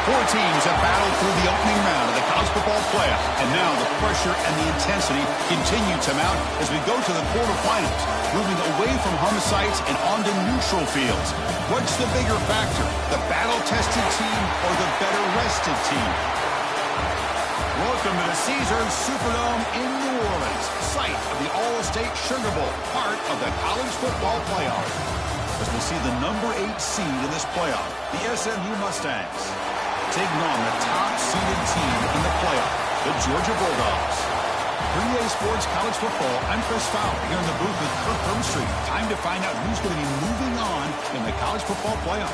Four teams have battled through the opening round of the college football playoff, and now the pressure and the intensity continue to mount as we go to the quarterfinals, moving away from home sites and onto neutral fields. What's the bigger factor, the battle-tested team or the better-rested team? Welcome to the Caesars Superdome in New Orleans, site of the All-State Sugar Bowl, part of the college football playoff. As we'll see the number 8 seed in this playoff, the SMU Mustangs, taking on the top-seeded team in the playoff, the Georgia Bulldogs. For EA Sports College Football, I'm Chris Fowler here in the booth with Kirk Hermstreet. Time to find out who's going to be moving on in the college football playoff.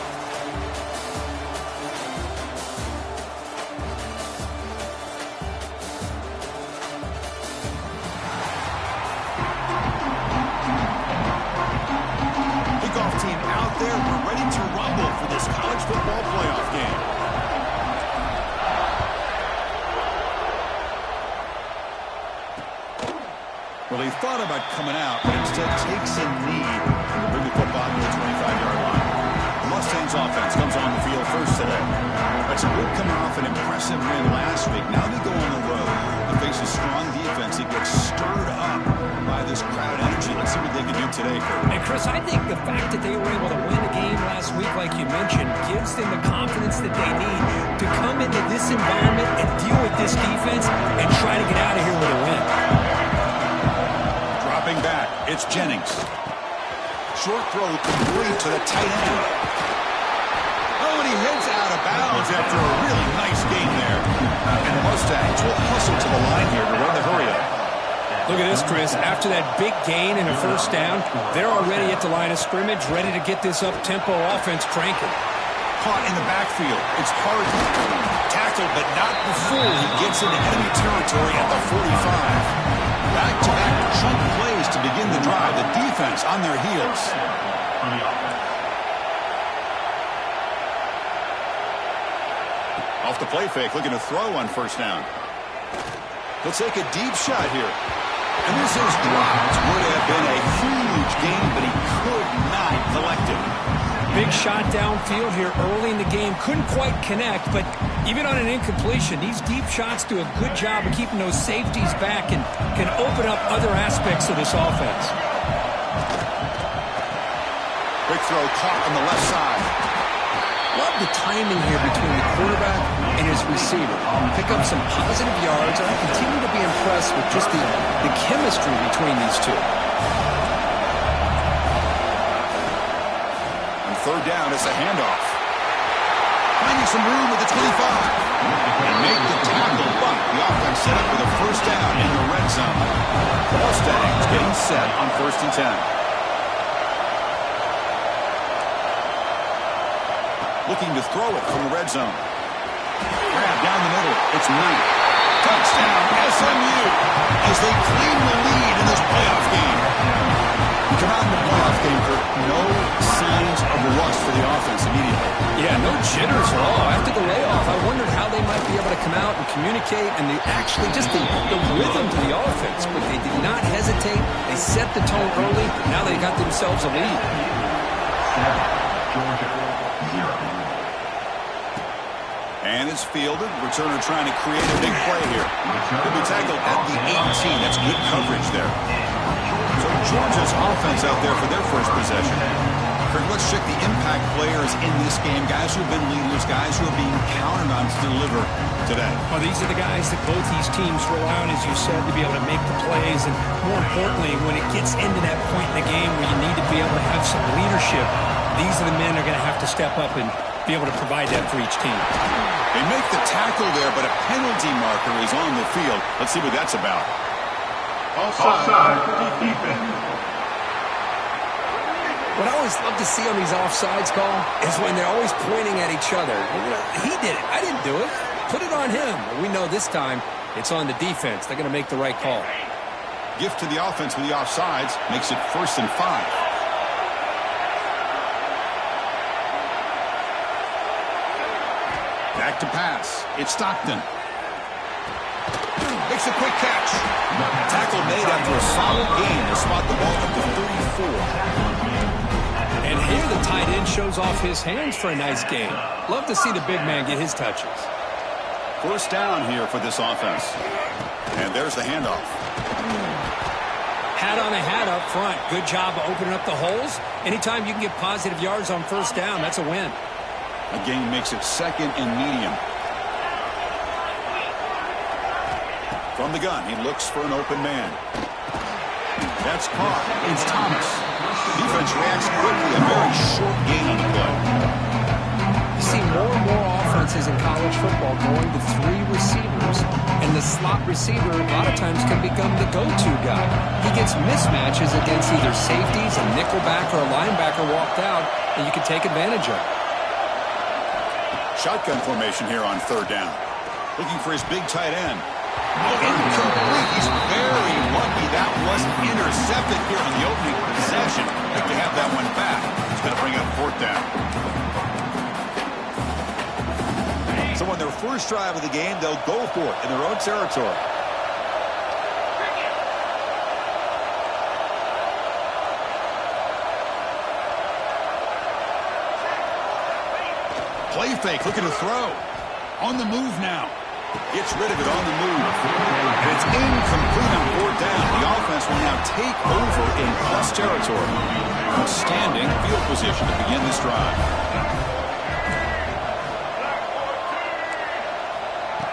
Kickoff team out there. We're ready to rumble for this college football playoff game. Well, he thought about coming out, but instead takes a knee to bring the football to the 25-yard line. The Mustangs offense comes on the field first today. That's a good coming off an impressive win last week. Now they go on the road and face a strong defense that gets stirred up by this crowd energy. Let's see what they can do today, Kurt. And Chris, I think the fact that they were able to win a game last week, like you mentioned, gives them the confidence that they need to come into this environment and deal with this defense and try to get out of here with a win. Dropping back, it's Jennings. Short throw complete to the tight end. Oh, and he heads out of bounds after a really nice game there. And the Mustangs will hustle to the line here to run the hurry up. Look at this, Chris. After that big gain and a first down, they're already at the line of scrimmage, ready to get this up-tempo offense cranking. Caught in the backfield. It's hard. Tackled, but not before he gets into enemy territory at the 45. Back-to-back chunk plays to begin the drive. The defense on their heels. Off the play fake, looking to throw on first down. He'll take a deep shot here. And this is dropped. Would have been a huge game, but he could not collect it. Big shot downfield here early in the game. Couldn't quite connect, but even on an incompletion, these deep shots do a good job of keeping those safeties back and can open up other aspects of this offense. Quick throw caught on the left side. Love the timing here between the quarterback and his receiver. Pick up some positive yards, and I continue to be impressed with just the chemistry between these two. Third down, it's a handoff. Finding some room with the 25. And make the tackle, but the offense set up with a first down in the red zone. The Mustangs getting set on 1st and 10. Looking to throw it from the red zone. Grab down the middle. It's Knight. Touchdown, SMU, as they claim the lead in this playoff game. Come out in the playoff game for no signs of rust for the offense immediately. Yeah, no jitters at all. After the layoff, I wondered how they might be able to come out and communicate and actually just the rhythm to the offense. But they did not hesitate. They set the tone early. Now they got themselves a lead. And it's fielded. Returner trying to create a big play here. Could be tackled at the 18. That's good coverage there. So Georgia's offense out there for their first possession. Kirk, let's check the impact players in this game. Guys who have been leaders, guys who are being counted on to deliver today. Well, these are the guys that both these teams rely on, as you said, to be able to make the plays. And more importantly, when it gets into that point in the game where you need to be able to have some leadership, these are the men that are going to have to step up and be able to provide that for each team. They make the tackle there, but a penalty marker is on the field. Let's see what that's about. Offside defense. What I always love to see on these offsides call is when they're always pointing at each other. He did it. I didn't do it. Put it on him. Well, we know this time it's on the defense. They're going to make the right call. Gift to the offense with the offsides makes it 1st and 5. Back to pass. It's Stockton. Makes a quick catch. Tackle made after a solid gain to spot the ball up to 34. And here the tight in, shows off his hands for a nice game. Love to see the big man get his touches. First down here for this offense. And there's the handoff. Hat on a hat up front. Good job of opening up the holes. Anytime you can get positive yards on first down, that's a win. Again, makes it second and medium. From the gun, he looks for an open man. That's caught. It's Thomas. Defense reacts quickly. A very short gain on the play. You see more and more offenses in college football going to 3 receivers, and the slot receiver a lot of times can become the go-to guy. He gets mismatches against either safeties, a nickelback, or a linebacker walked out, and you can take advantage of it. Shotgun formation here on third down. Looking for his big tight end. Incomplete. He's very lucky that wasn't intercepted here on the opening possession. Like to have that one back. He's going to bring up fourth down. So on their first drive of the game, they'll go for it in their own territory. Play fake, looking to throw. On the move now. Gets rid of it on the move. And it's incomplete on fourth down. The offense will now take over in plus territory. Outstanding field position to begin this drive.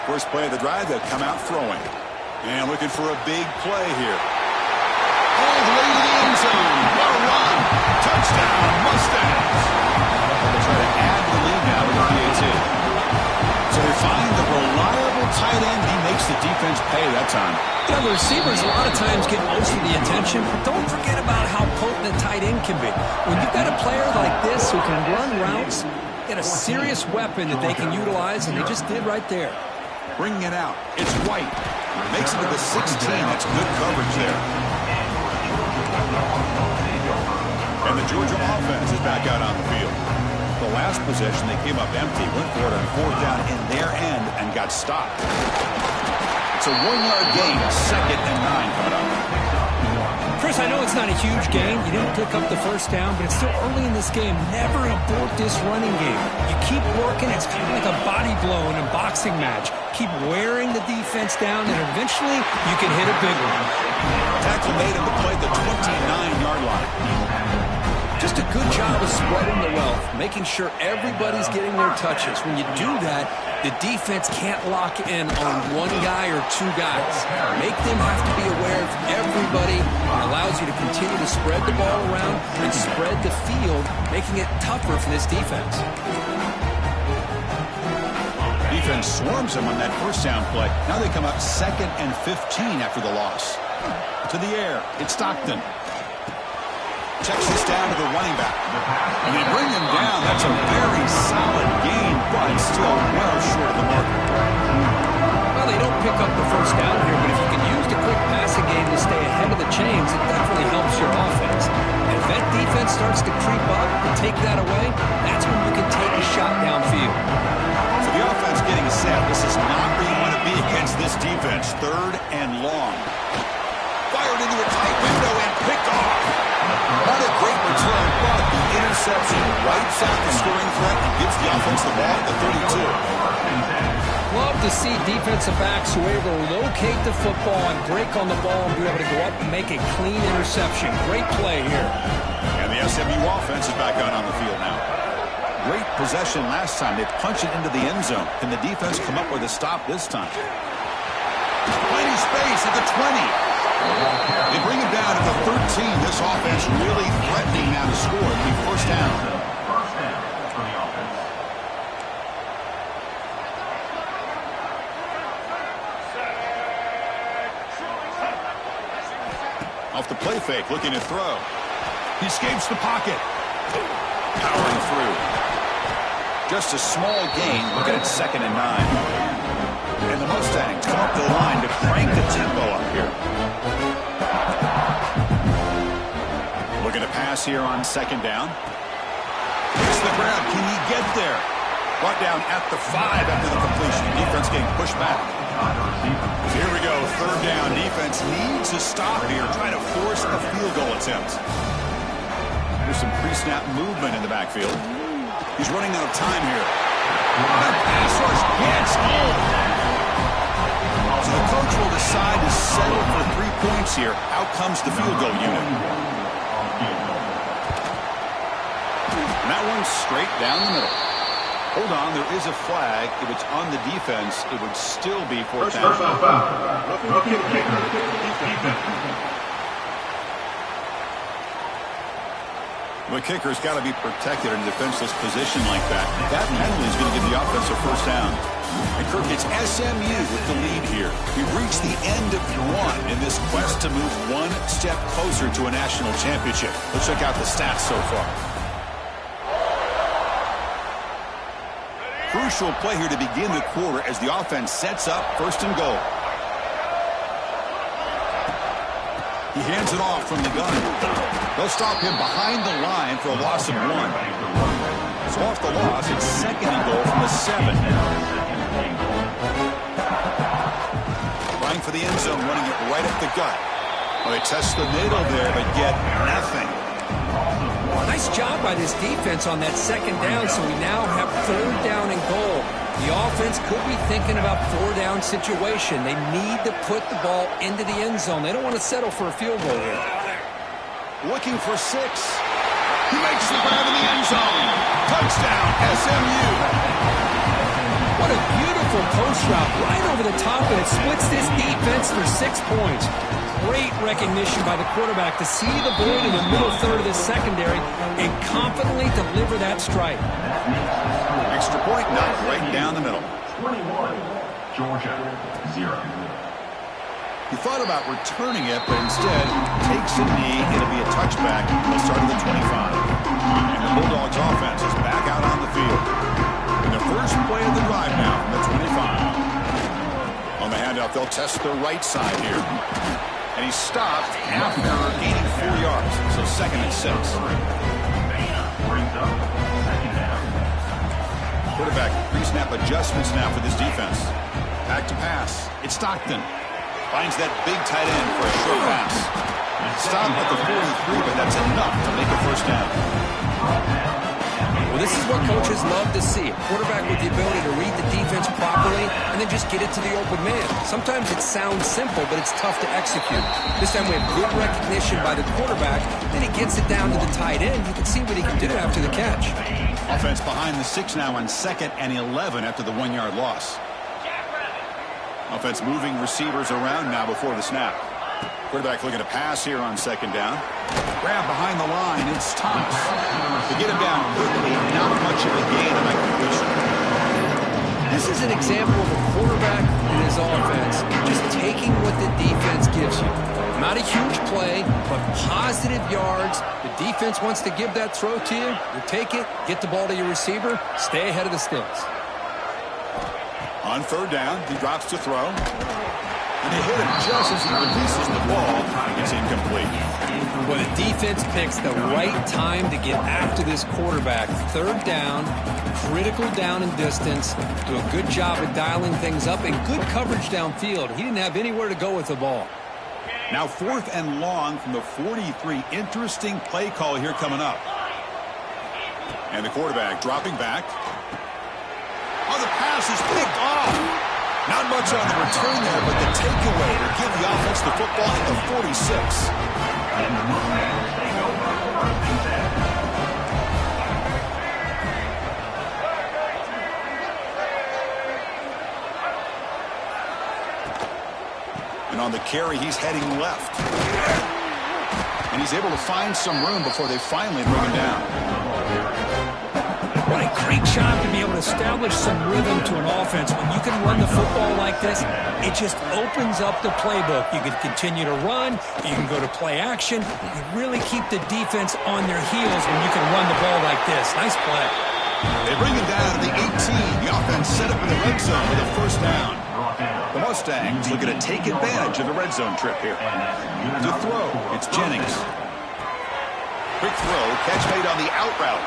First play of the drive, they'll come out throwing. And looking for a big play here. All the way to the end zone. What a run. Touchdown, Mustangs. They'll try to add the lead now with the PAT. So they find the reliable tight end. He makes the defense pay that time. You know, the receivers a lot of times get most of the attention, but don't forget about how potent a tight end can be. When you've got a player like this who can run routes, get a serious weapon that they can utilize, and they just did right there. Bringing it out. It's White. Makes it to the 16. That's good coverage there. And the Georgia offense is back out on the field. The last possession, they came up empty, went for it on fourth down in their end, and got stopped. It's a 1-yard gain, second and 9 coming up. Chris, I know it's not a huge game. You didn't pick up the first down, but it's still early in this game. Never abort this running game. You keep working. It's kind of like a body blow in a boxing match. Keep wearing the defense down, and eventually you can hit a big one. Tackle made him to play the 29-yard line. Just a good job of spreading the wealth, making sure everybody's getting their touches. When you do that, the defense can't lock in on one guy or two guys. Make them have to be aware of everybody. It allows you to continue to spread the ball around and spread the field, making it tougher for this defense. Defense swarms them on that first down play. Now they come up second and 15 after the loss. To the air, it's Stockton. Checks this down to the running back. And they bring him down. That's a very solid gain, but still well short of the mark. Well, they don't pick up the first down here, but if you can use the quick passing game to stay ahead of the chains, it definitely helps your offense. And if that defense starts to creep up and take that away, that's when you can take a shot downfield. So the offense getting set. This is not where you want to be against this defense. Third and long. Fired into a tight window and picked off. Not a great return, but the interception wipes out the scoring threat and gives the offense the ball at the 32. Love to see defensive backs who are able to locate the football and break on the ball and be able to go up and make a clean interception. Great play here. And the SMU offense is back out on the field now. Great possession last time. They punch it into the end zone. Can the defense come up with a stop this time? Plenty space at the 20. They bring it down to the 13. This offense really threatening now to score. It'll be first down. Off the play fake, looking to throw. He escapes the pocket. Powering through. Just a small gain. Looking at second and 9. And the Mustangs come up the line to crank the tempo up here. Looking to pass here on second down. Hits the grab. Can he get there? Brought down at the 5 after the completion. Defense getting pushed back. So here we go. Third down. Defense needs to stop here. Trying to force a field goal attempt. some pre-snap movement in the backfield. He's running out of time here. That pass rush hits. So the coach will decide to settle for 3 points here. Out comes the field goal unit. And that one's straight down the middle. Hold on, there is a flag. If it's on the defense, it would still be fourth down. The kicker's got to be protected in a defenseless position like that. That penalty is going to give the offense a first down. And Kirk, it's SMU with the lead here. We've reached the end of one in this quest to move one step closer to a national championship. Let's check out the stats so far. Crucial play here to begin the quarter as the offense sets up first and goal. He hands it off from the gun. They'll stop him behind the line for a loss of 1. So off the loss, it's second and goal from the 7. Running for the end zone, running it right up the gut. Well, they test the middle there, but get nothing. Nice job by this defense on that second down, so we now have third down and goal. The offense could be thinking about 4-down situation. They need to put the ball into the end zone. They don't want to settle for a field goal here. Looking for 6. He makes the grab in the end zone. Touchdown, SMU. What a beautiful post route right over the top, and it splits this defense for 6 points. Great recognition by the quarterback to see the void in the middle third of the secondary and confidently deliver that strike. Extra point knocked right down the middle. 21, Georgia, 0. He thought about returning it, but instead takes a knee. It'll be a touchback. They'll start at the 25. And the Bulldogs offense is back out on the field. And the first play of the drive now from the 25. On the handout, they'll test the right side here. And he stopped after gaining 4 yards. So second and 6. Quarterback pre-snap adjustments now for this defense. Back to pass. It's Stockton. Finds that big tight end for a short pass. Stop at the 43, but that's enough to make a first down. Well, this is what coaches love to see. A quarterback with the ability to read the defense properly and then just get it to the open man. Sometimes it sounds simple, but it's tough to execute. This time we have good recognition by the quarterback. Then he gets it down to the tight end. You can see what he can do after the catch. Offense behind the 6 now on 2nd and 11 after the 1-yard loss. Offense moving receivers around now before the snap. Quarterback looking to pass here on 2nd down. Grab behind the line. It's Thomas. To get him down quickly, not much of a gain on that completion. This is an example of a quarterback and his offense just taking what the defense gives you. Not a huge play, but positive yards. The defense wants to give that throw to you. You take it, get the ball to your receiver, stay ahead of the sticks. On 3rd down, he drops to throw. And they hit him just as he releases the ball. It's incomplete. Well, the defense picks the right time to get after this quarterback. 3rd down, critical down and distance. Do a good job of dialing things up and good coverage downfield. He didn't have anywhere to go with the ball. Now 4th and long from the 43. Interesting play call here coming up. And the quarterback dropping back. Oh, the pass is picked off. Not much on the return there, but the takeaway will give the offense the football at the 46. And on the carry, he's heading left. And he's able to find some room before they finally bring him down. What a great job to be able to establish some rhythm to an offense. When you can run the football like this, it just opens up the playbook. You can continue to run. You can go to play action. You really keep the defense on their heels when you can run the ball like this. Nice play. They bring him down to the 18. The offense set up in the red zone with a first down. The Mustangs looking to take advantage of the red zone trip here. To throw, it's Jennings. Quick throw, catch made on the out route.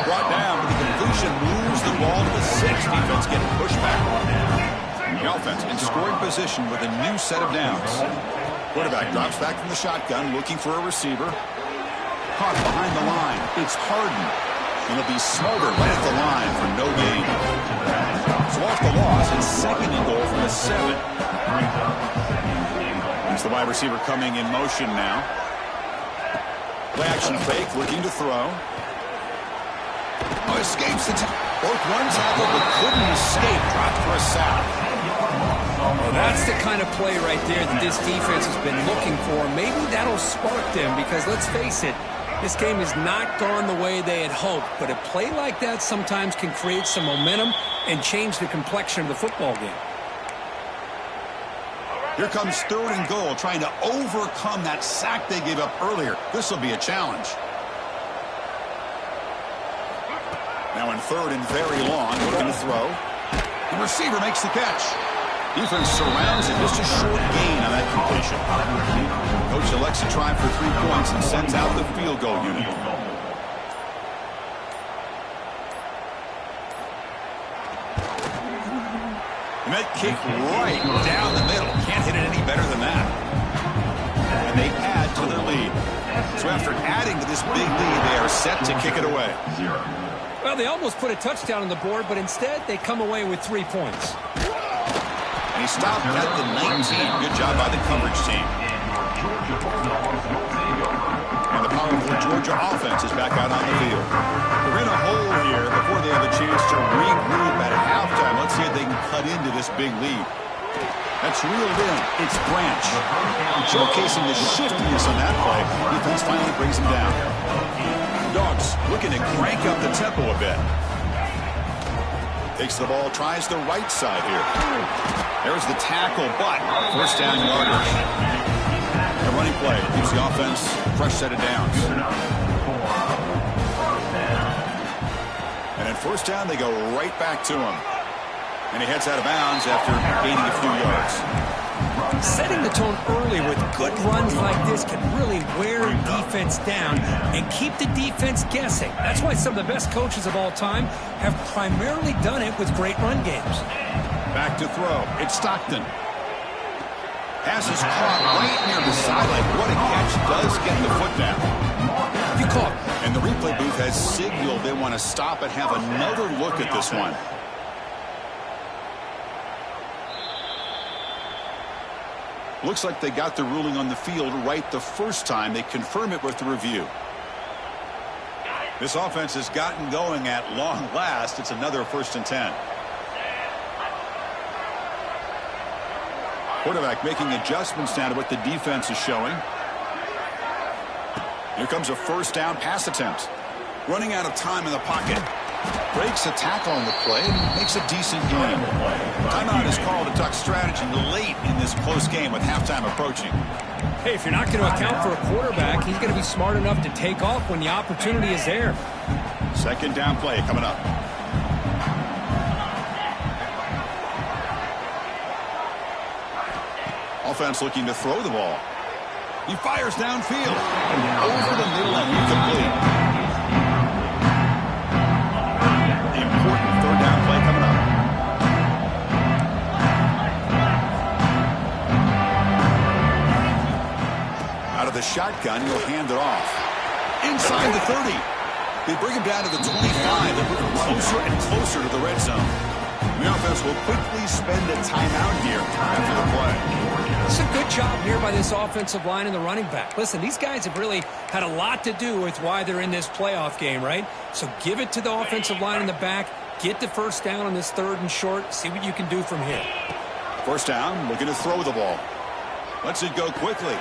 Brought down with the completion, moves the ball to the 6. Defense getting pushed back. The offense in scoring position with a new set of downs. Quarterback drops back from the shotgun, looking for a receiver. Caught behind the line. It's Harden. And it'll be Smolder right at the line for no gain. So off the loss, it's 2nd and goal from the 7. There's the wide receiver coming in motion now. Play action fake, looking to throw. Oh, escapes the both one tackle, but couldn't escape. Dropped for a sack. Well, that's the kind of play right there that this defense has been looking for. Maybe that'll spark them because, let's face it, this game has not gone the way they had hoped. But a play like that sometimes can create some momentum and change the complexion of the football game. Here comes 3rd and goal, trying to overcome that sack they gave up earlier. This will be a challenge. Now in 3rd and very long, looking to throw. The receiver makes the catch. Defense surrounds him, just a short gain on that completion. Coach elects to try for 3 points and sends out the field goal unit. And that kick right down the middle. Can't hit it any better than that. And they add to their lead. So after adding to this big lead, they are set to kick it away. Well, they almost put a touchdown on the board, but instead they come away with 3 points. And he stopped at the 19. Good job by the coverage team. And the powerful Georgia offense is back out on the field. They're in a hole here before they have a chance to regroup at halftime. Let's see if they can cut into this big lead. That's reeled in. It's Branch. Showcasing the shiftiness on that play. Defense finally brings him down. Dogs looking to crank up the tempo a bit. Takes the ball, tries the right side here. There's the tackle, but 1st down yardage. The running play keeps the offense fresh set of downs. And at 1st down, they go right back to him. And he heads out of bounds after gaining a few yards. Setting the tone early with good runs like this can really wear defense down and keep the defense guessing. That's why some of the best coaches of all time have primarily done it with great run games. Back to throw. It's Stockton. Pass is caught right near the sideline. What a catch. Does get the foot down. You caught. And the replay booth has signaled they want to stop and have another look at this one. Looks like they got the ruling on the field right the first time. They confirm it with the review. This offense has gotten going at long last. It's another 1st and 10. Quarterback making adjustments now to what the defense is showing. Here comes a 1st down pass attempt. Running out of time in the pocket. Breaks a tackle on the play and makes a decent gain. Timeout is called to talk strategy late in this close game with halftime approaching. Hey, if you're not going to account for a quarterback, he's going to be smart enough to take off when the opportunity is there. 2nd down play coming up. Offense looking to throw the ball. He fires downfield. Over the middle and incomplete. Important 3rd down play coming up. Out of the shotgun, he'll hand it off. Inside the 30. They bring him down to the 25. They're moving closer and closer to the red zone. The offense will quickly spend a timeout here after the play. It's a good job here by this offensive line and the running back. Listen, these guys have really had a lot to do with why they're in this playoff game, right? So give it to the offensive line in the back. Get the 1st down on this 3rd and short. See what you can do from here. 1st down, looking to throw the ball. Lets it go quickly.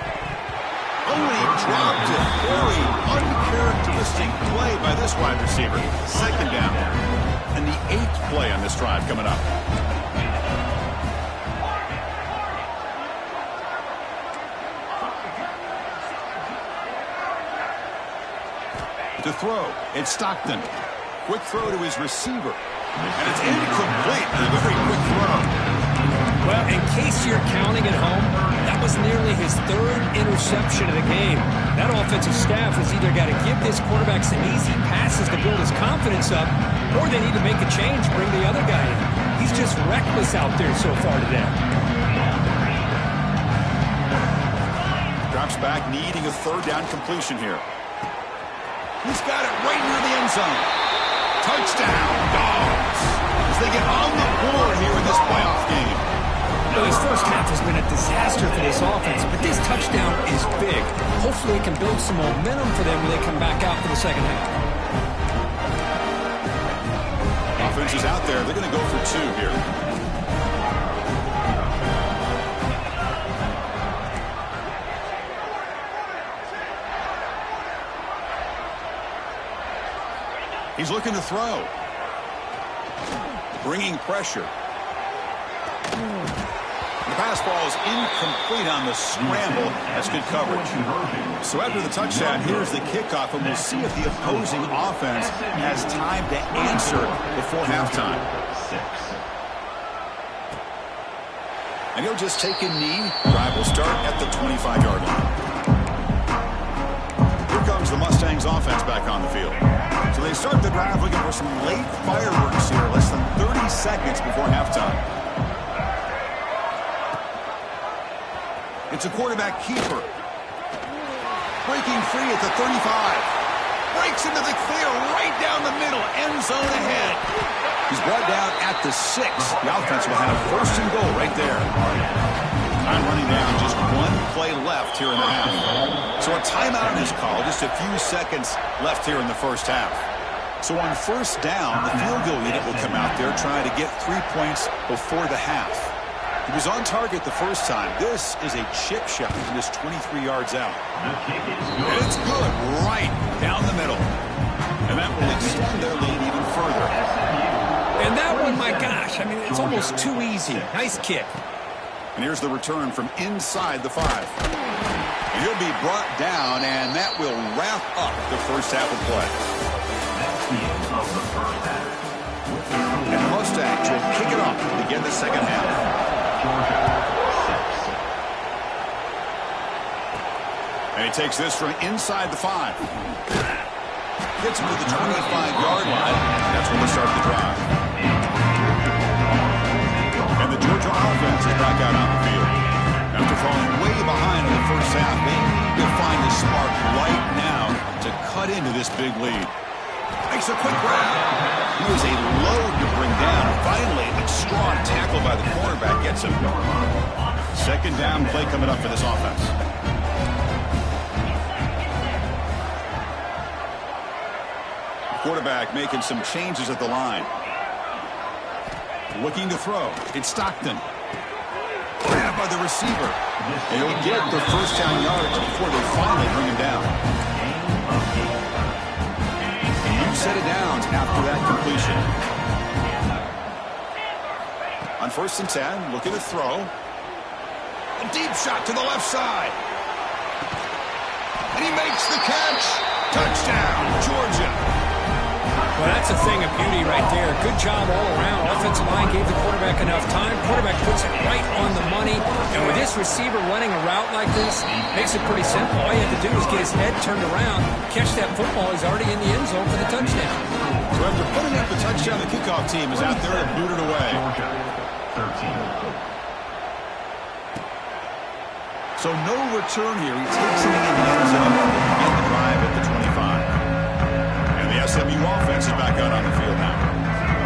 Oh, and he dropped it. Very uncharacteristic play by this wide receiver. 2nd down. And the 8th play on this drive coming up. To throw, it's Stockton. Quick throw to his receiver. And it's incomplete. A very quick throw. Well, in case you're counting at home, that was nearly his 3rd interception of the game. That offensive staff has either got to give this quarterback some easy passes to build his confidence up, or they need to make a change, bring the other guy in. He's just reckless out there so far today. Drops back, needing a 3rd down completion here. He's got it right near the end zone. Touchdown, Dogs, as they get on the board here in this playoff game. Well, this first half has been a disaster for this offense, but this touchdown is big. Hopefully it can build some momentum for them when they come back out for the second half. Offense is out there. They're going to go for 2 here. He's looking to throw. Bringing pressure. The pass ball is incomplete on the scramble. That's good coverage. So after the touchdown, here's the kickoff, and we'll see if the opposing offense has time to answer before halftime. And he'll just take a knee. Drive will start at the 25-yard line. Here comes the Mustangs offense back on the field. So they start the drive looking for some late fireworks here, less than 30 seconds before halftime. It's a quarterback keeper. Breaking free at the 35. Breaks into the clear right down the middle. End zone ahead. He's brought down at the 6. The offense will have first and goal right there. Time running down. Just 1 play left here in the half. So a timeout is called. Just a few seconds left here in the first half. So on first down, the field goal unit will come out there trying to get 3 points before the half. He was on target the first time. This is a chip shot from just 23 yards out. And it's good right down the middle. And that will extend their lead even further. And that one, my gosh, I mean, it's almost too easy. Nice kick. And here's the return from inside the 5. And he'll be brought down, and that will wrap up the first half of play. And the Mustangs will kick it off to begin the second half. And he takes this from inside the 5. Gets him to the 25-yard line. That's when they start the drive. And the Georgia offense is back out on the field. After falling way behind in the first half, they need to find the spark right now to cut into this big lead. Makes a quick grab. He was a load to bring down. Finally, a strong tackle by the cornerback gets him. Second down play coming up for this offense. Quarterback making some changes at the line. Looking to throw. It's Stockton. Grab by the receiver. And he'll get the first down yards before they finally bring him down. Set it down after that completion. On first and 10, looking to throw. A deep shot to the left side. And he makes the catch. Touchdown, Georgia. Well, that's a thing of beauty right there. Good job all around. Offensive line gave the quarterback enough time. Quarterback puts it right on the money. And with this receiver running a route like this, makes it pretty simple. All you have to do is get his head turned around, catch that football. He's already in the end zone for the touchdown. So after putting up the touchdown, the kickoff team is out there to boot it away. So no return here. He takes it in the end zone to begin the drive at the 25. The SMU offense is back out on the field now.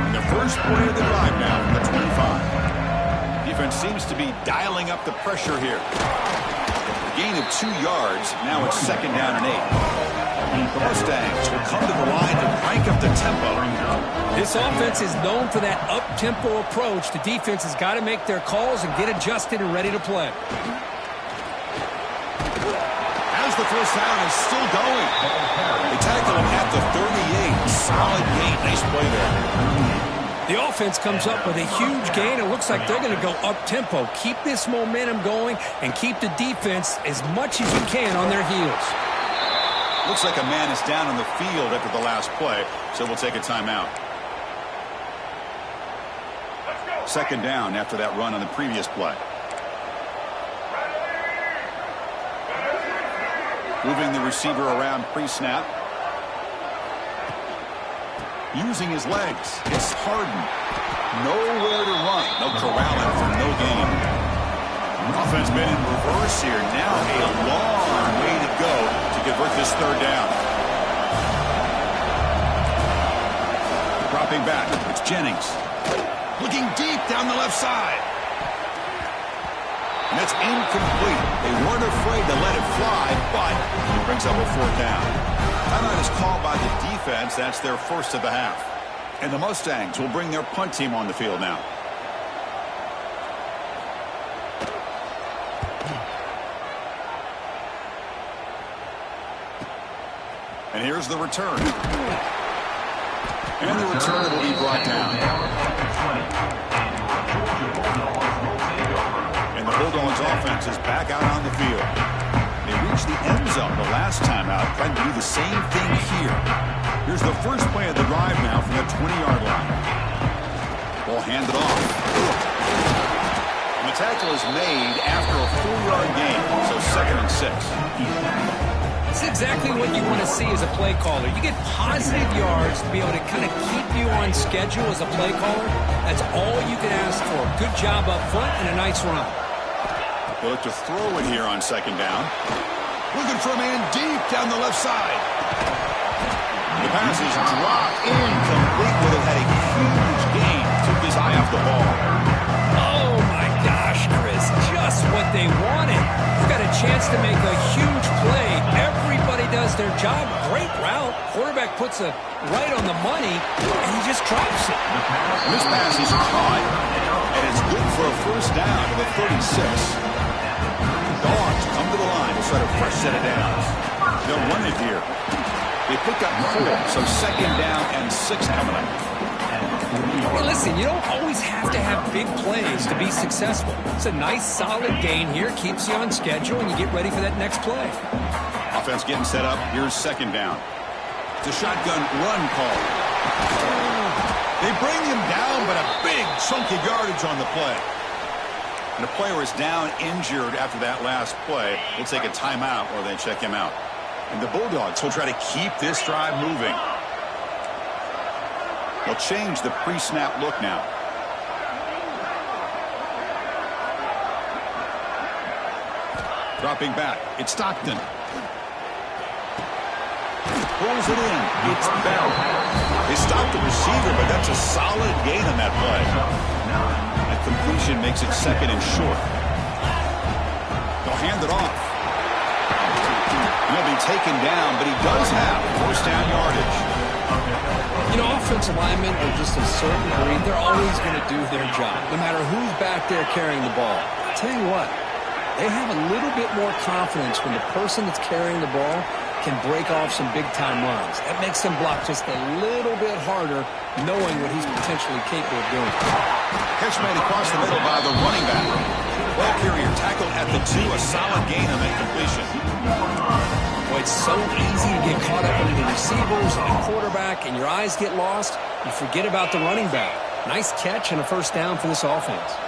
And their first play of the drive now from the 25. Defense seems to be dialing up the pressure here. A gain of 2 yards. Now it's second down and 8. The Mustangs will come to the line to crank up the tempo. This offense is known for that up-tempo approach. The defense has got to make their calls and get adjusted and ready to play. The first down is still going. They tackle him at the 38. Solid gain. Nice play there. The offense comes up with a huge gain. It looks like they're going to go up-tempo. Keep this momentum going and keep the defense as much as you can on their heels. Looks like a man is down on the field after the last play, so we'll take a timeout. Second down after that run on the previous play. Moving the receiver around pre-snap. Using his legs. It's Harden. Nowhere to run. No corralling for no gain. Offense been in reverse here. Now a long way to go to convert this third down. Dropping back, it's Jennings. Looking deep down the left side. And it's incomplete. They weren't afraid to let it fly, but it brings up a fourth down. Timeout is called by the defense. That's their first of the half. And the Mustangs will bring their punt team on the field now. And here's the return. And the return will be brought down. And the Bulldogs offense is back out on the field. They reached the end zone the last time out, trying to do the same thing here. Here's the first play of the drive now from the 20-yard line. Ball handed off. And the tackle is made after a 4-yard gain, so 2nd and 6. It's exactly what you want to see as a play caller. You get positive yards to be able to kind of keep you on schedule as a play caller. That's all you can ask for. Good job up front and a nice run. They'll look to throw it here on 2nd down. Looking for a man deep down the left side. The pass is dropped incomplete. Would have had a huge gain. Took his eye off the ball. Oh, my gosh, Chris. Just what they wanted. You've got a chance to make a huge play. Everybody does their job. Great route. Quarterback puts it right on the money, and he just drops it. This pass is caught, and it's good for a first down to the 36. Dogs come to the line to start a fresh set of downs. They'll run it here. They pick up 4, so 2nd down and 6 coming up. Well, listen, you don't always have to have big plays to be successful. It's a nice, solid gain here. Keeps you on schedule, and you get ready for that next play. Offense getting set up. Here's 2nd down. It's a shotgun run call. They bring him down, but a big chunk of yardage on the play. And the player is down injured after that last play. We'll take a timeout or they check him out. And the Bulldogs will try to keep this drive moving. They'll change the pre-snap look now. Dropping back, it's Stockton. Pulls it in, it's Bell. They stopped the receiver, but that's a solid gain on that play. That completion makes it 2nd and short. They'll hand it off. He'll be taken down, but he does have first down yardage. You know, offensive linemen are just a certain breed. They're always going to do their job, no matter who's back there carrying the ball. I'll tell you what, they have a little bit more confidence when the person that's carrying the ball can break off some big-time runs. That makes them block just a little bit harder, knowing what he's potentially capable of doing. Catch made across the middle by the running back. Ball carrier tackled at the 2, a solid gain on that completion. Boy, it's so easy to get caught up in the receivers and the quarterback, and your eyes get lost. You forget about the running back. Nice catch and a first down for this offense.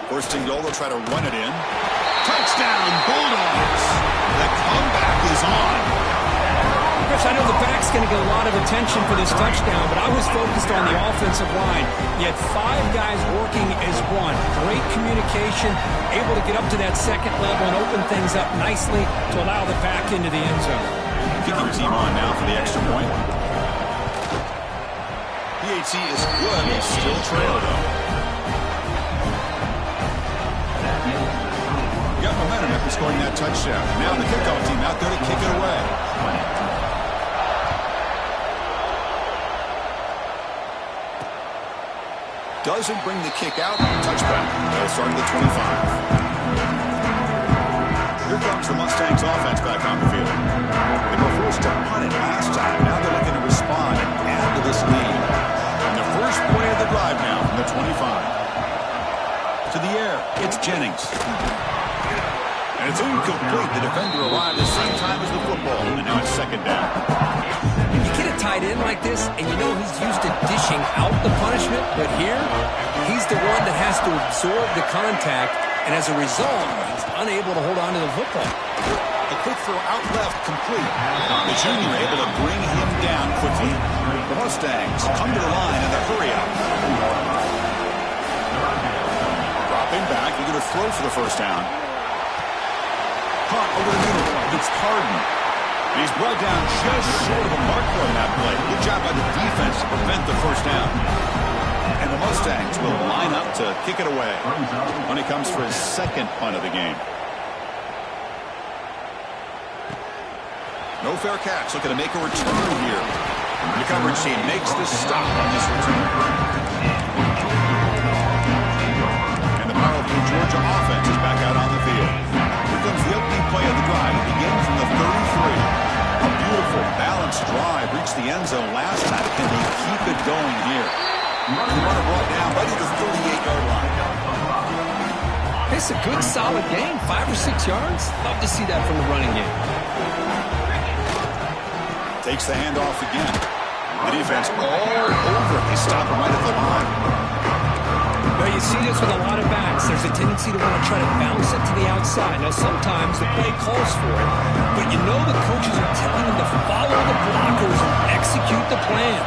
First and goal, they'll try to run it in. Touchdown, Bulldogs! The comeback is on. Chris, I know the back's going to get a lot of attention for this touchdown, but I was focused on the offensive line. You had 5 guys working as one. Great communication, able to get up to that 2nd level and open things up nicely to allow the back into the end zone. Kicking team on now for the extra point. PAT is good. They still trail, though. Got momentum after scoring that touchdown. Now the kickoff team out there to kick it away. Doesn't bring the kick out. Touchback. They'll start at the 25. Here comes the Mustangs offense back on the field. They were forced to punt it last time. Now they're looking to respond and add to this lead. And the first play of the drive now from the 25. To the air. It's Jennings. And it's incomplete. The defender arrived at the same time as the football. And now it's 2nd down. You get a tight end like this, and you know he's used to dishing out the punishment, but here, he's the one that has to absorb the contact, and as a result, he's unable to hold on to the football. A quick throw out left, complete. The junior able to bring him down quickly. The Mustangs come to the line in the hurry up. Dropping back, they're going to throw for the first down. Caught over the middle. It's Harden. He's brought down just short of a marker on that play. Good job by the defense to prevent the first down. And the Mustangs will line up to kick it away when he comes for his second punt of the game. No fair catch. Looking to make a return here. The coverage team makes the stop on this return. And the powerful Georgia offense is back out on the field. Here comes the opening play of the drive. It begins from the 33. A beautiful, balanced drive reached the end zone last time. Can they keep it going here? The runner brought down right at the 38-yard line. It's a good, solid game. 5 or 6 yards. Love to see that from the running game. Takes the handoff again. The defense all over. They stop him right at the line. Well, you see this with a lot of backs. There's a tendency to want to try to bounce it to the outside. Now, sometimes the play calls for it, but you know the coaches are telling them to follow the blockers and execute the plan.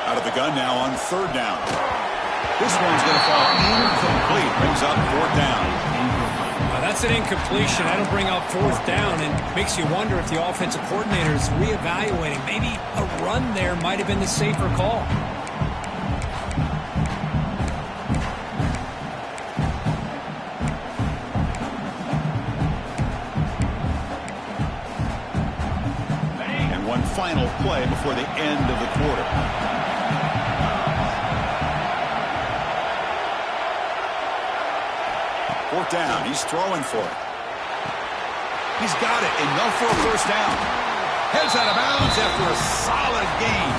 Out of the gun now on third down. This one's going to fall incomplete. Brings up fourth down. That's an incompletion. That'll bring up fourth down and makes you wonder if the offensive coordinator is reevaluating. Maybe a run there might have been the safer call. And one final play before the end of the quarter. Fourth down. He's throwing for it. He's got it. Enough for a first down. Heads out of bounds after a solid gain.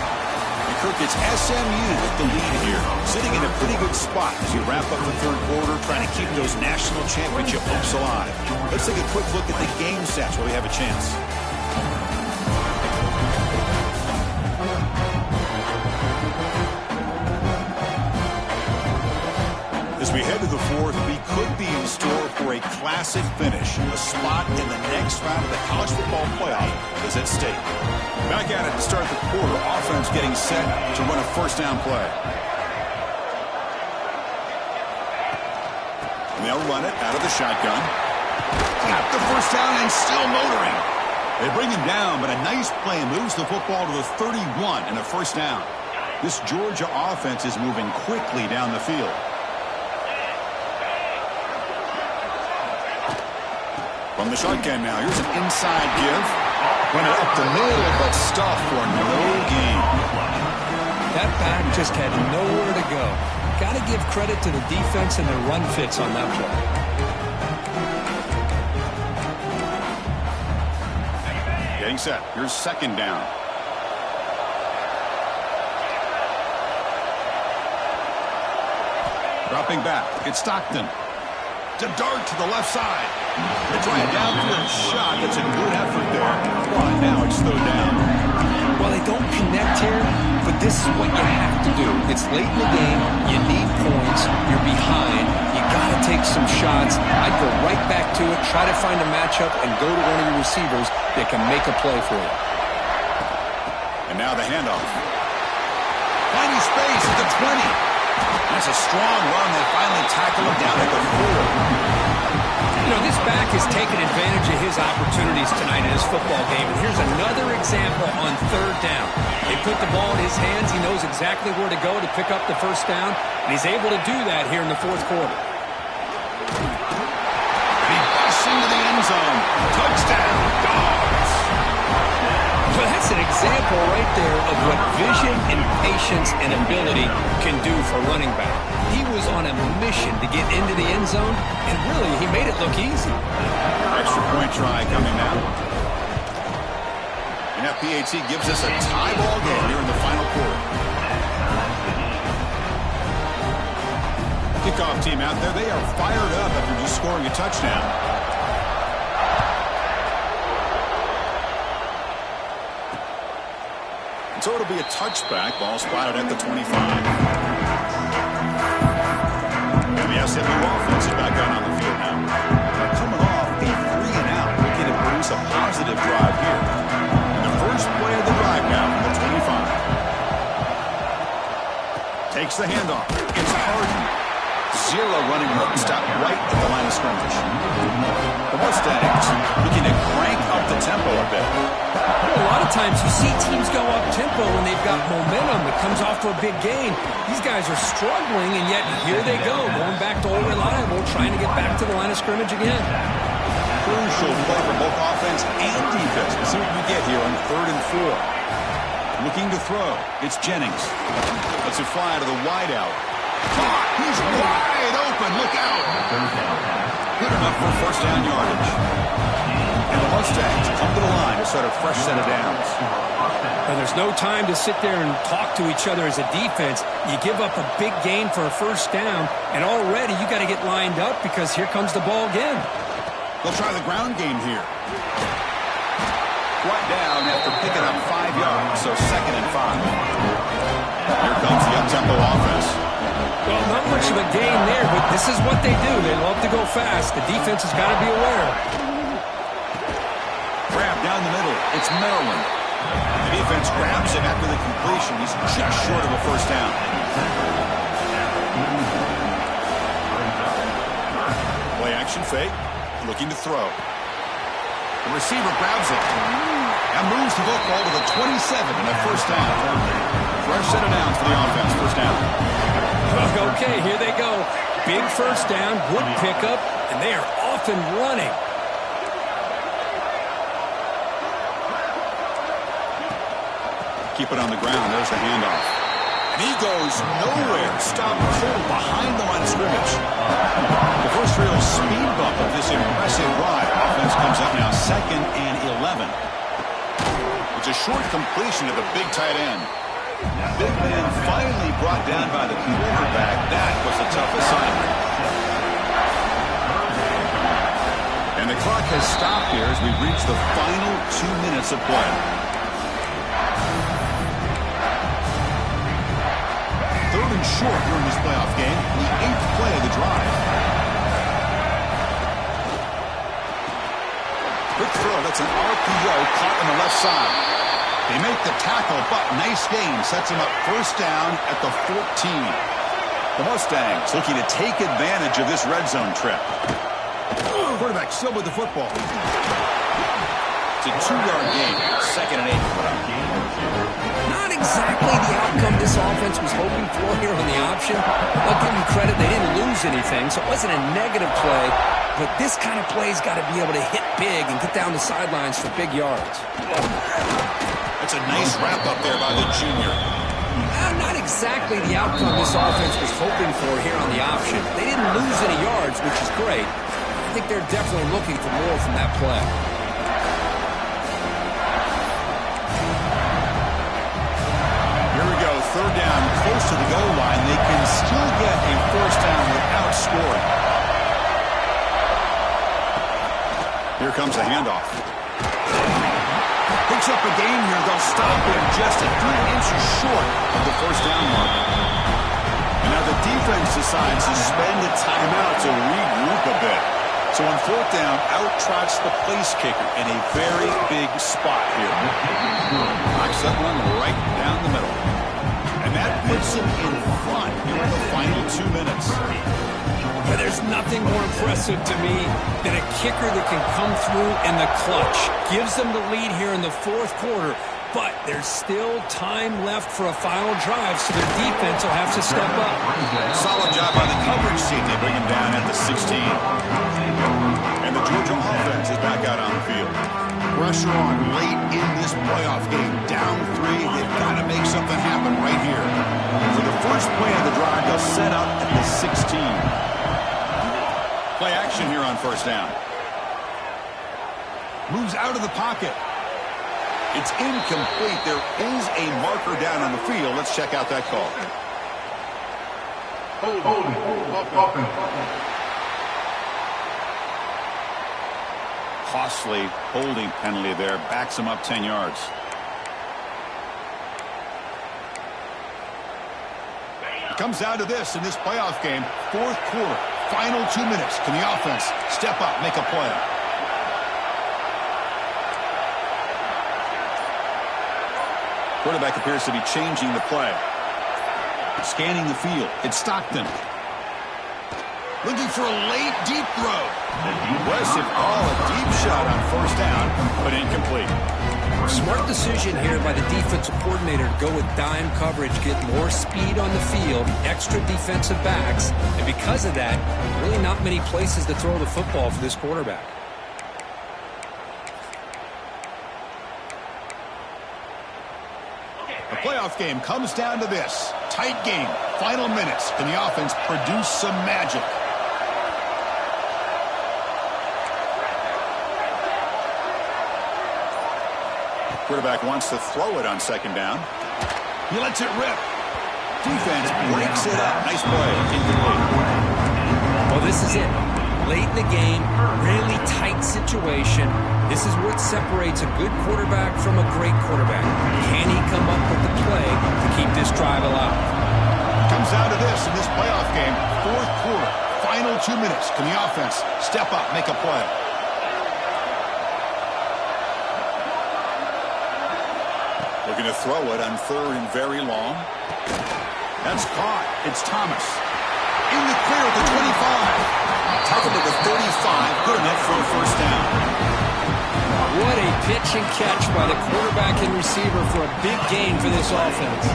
And Kirk, it's SMU with the lead here. Sitting in a pretty good spot as you wrap up the third quarter, trying to keep those national championship hopes alive. Let's take a quick look at the game stats where we have a chance. As we head to the fourth, we could be in store for a classic finish. A spot in the next round of the college football playoff is at stake. Back at it to start the quarter. Offense getting set to run a first down play. And they'll run it out of the shotgun. Got the first down and still motoring. They bring him down, but a nice play moves the football to the 31 and a first down. This Georgia offense is moving quickly down the field. From the shotgun now, here's an inside give. Run it up the middle, but stuffed for no gain. That back just had nowhere to go. Got to give credit to the defense and their run fits on that play. Getting set. Here's second down. Dropping back. It's Stockton. To dart to the left side. They try a downfield shot. That's a good effort there. But now it's third down. Well, they don't connect here, but this is what you have to do. It's late in the game. You need points. You're behind. You got to take some shots. I'd go right back to it, try to find a matchup, and go to one of your receivers that can make a play for you. And now the handoff. Finding space at the 20. That's a strong run. They finally tackle him down at the 4. You know, this back has taken advantage of his opportunities tonight in his football game. And here's another example on third down. They put the ball in his hands. He knows exactly where to go to pick up the first down. And he's able to do that here in the fourth quarter. He busts into the end zone. Touchdown, Dogs. Well, that's an example right there of what vision and patience and ability can do for running back. He was on a mission to get into the end zone, and really, he made it look easy. Extra point try coming now. And that PAT gives us a tie ball game here in the final quarter. Kickoff team out there, they are fired up after just scoring a touchdown. So it'll be a touchback. Ball spotted at the 25. And the SMU offense is back out on the field now. Coming off a 3-and-out, looking to produce a positive drive here. And the first play of the drive now from the 25. Takes the handoff. It's Harden. zero running room. Stop right at the line of scrimmage. The Mustangs looking to crank up the tempo a bit. A lot of times you see teams go up tempo when they've got momentum. It comes off to a big gain. These guys are struggling, and yet here they go, going back to old reliable, trying to get back to the line of scrimmage again. Crucial play for both offense and defense. Let's see what we get here on 3rd and 4. Looking to throw. It's Jennings. Lets it fly to the wideout. He's wide open. Look out. Good enough for first down yardage. And the Mustangs come to the line to start a fresh set of downs. And there's no time to sit there and talk to each other as a defense. You give up a big gain for a first down, and already you got to get lined up because here comes the ball again. They'll try the ground game here. Brought down after picking up 5 yards, so 2nd and 5. Here comes the up-tempo offense. Well, not much of a gain there, but this is what they do. They love to go fast. The defense has got to be aware. Grab down the middle. It's Maryland. The defense grabs him after the completion. He's just short of a first down. Play action fake. Looking to throw. The receiver grabs it and moves the football to the 27 and a first down. Fresh set of downs for the offense. First down. Okay, here they go. Big first down, good pickup, and they are off and running. Keep it on the ground. There's the handoff. And he goes nowhere. Stop cold behind the line of scrimmage. The first real speed bump of this impressive drive. Offense comes up now 2nd and 11. It's a short completion to the big tight end. Big man finally brought down by the quarterback. That was a tough assignment. And the clock has stopped here as we reach the final 2 minutes of play. 3rd and short during this playoff game. The 8th play of the drive. Quick throw. That's an RPO caught on the left side. They make the tackle, but nice gain. Sets him up first down at the 14. The Mustangs looking to take advantage of this red zone trip. Quarterback still with the football. It's a 2-yard gain. 2nd and 8. Not exactly the outcome this offense was hoping for here on the option. I'll give them credit. They didn't lose anything, so it wasn't a negative play. But this kind of play's got to be able to hit big and get down the sidelines for big yards. That's a nice wrap-up there by the junior. Not exactly the outcome this offense was hoping for here on the option. They didn't lose any yards, which is great. I think they're definitely looking for more from that play. Here we go, 3rd down, close to the goal line. They can still get a first down without scoring. Here comes the handoff. Picks up a gain here. They'll stop him just a few inches short of the first down mark. And now the defense decides to spend a timeout to regroup a bit. So on 4th down, out trots the place kicker in a very big spot here. Knocks that one right down the middle. And that puts him in front in the final 2 minutes. But there's nothing more impressive to me than a kicker that can come through in the clutch. Gives them the lead here in the 4th quarter, but there's still time left for a final drive, so their defense will have to step up. Solid job by the coverage team. They bring him down at the 16. And the Georgia offense is back out on the field. Pressure on late in this playoff game. Down 3. They've got to make something happen right here. For the first play of the drive, they'll set up at the 16. Play action here on first down. Moves out of the pocket. It's incomplete. There is a marker down on the field. Let's check out that call. Costly holding penalty there. Backs him up 10 yards. It comes down to this in this playoff game. 4th quarter. Final 2 minutes. Can the offense step up, make a play? Quarterback appears to be changing the play. Scanning the field. It's Stockton. Looking for a late, deep throw. Aggressive call, a deep shot on first down, but incomplete. Smart decision here by the defensive coordinator to go with dime coverage, get more speed on the field, extra defensive backs, and because of that, really not many places to throw the football for this quarterback. The playoff game comes down to this. Tight game, final minutes. Can the offense produce some magic? Quarterback wants to throw it on second down. He lets it rip. Defense breaks it up. Nice play. Incomplete. Well, this is it. Late in the game, really tight situation. This is what separates a good quarterback from a great quarterback. Can he come up with the play to keep this drive alive? Comes down to this in this playoff game. Fourth quarter, final 2 minutes. Can the offense step up, make a play? Looking to throw it on third and very long. That's caught. It's Thomas. In the clear at the 25. Tackle to the 35. Good enough for a first down. What a pitch and catch by the quarterback and receiver for a big gain for this offense.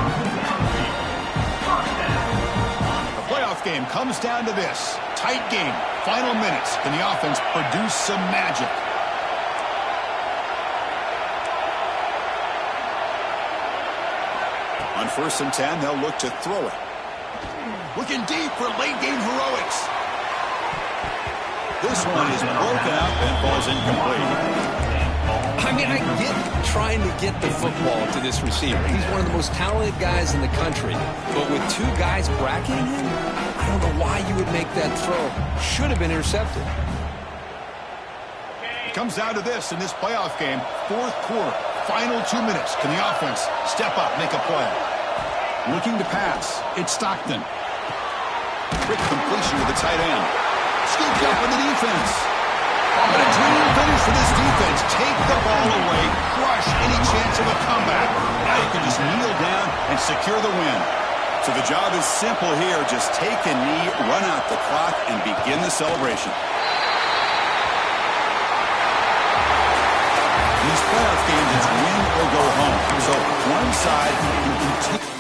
The playoff game comes down to this. Tight game. Final minutes. Can the offense produce some magic? On 1st and 10, they'll look to throw it. Looking deep for late game heroics. This one is broken up and falls incomplete. I mean, I get trying to get the football to this receiver. He's one of the most talented guys in the country. But with two guys bracketing him, I don't know why you would make that throw. Should have been intercepted. It comes down to this in this playoff game. Fourth quarter, final 2 minutes. Can the offense step up, make a play? Looking to pass. It's Stockton. Quick completion to the tight end. Scooped up in the defense. But a dream finish for this defense. Take the ball away. Crush any chance of a comeback. Now you can just kneel down and secure the win. So the job is simple here. Just take a knee, run out the clock, and begin the celebration. These playoff games, it's win or go home. So one side can continue.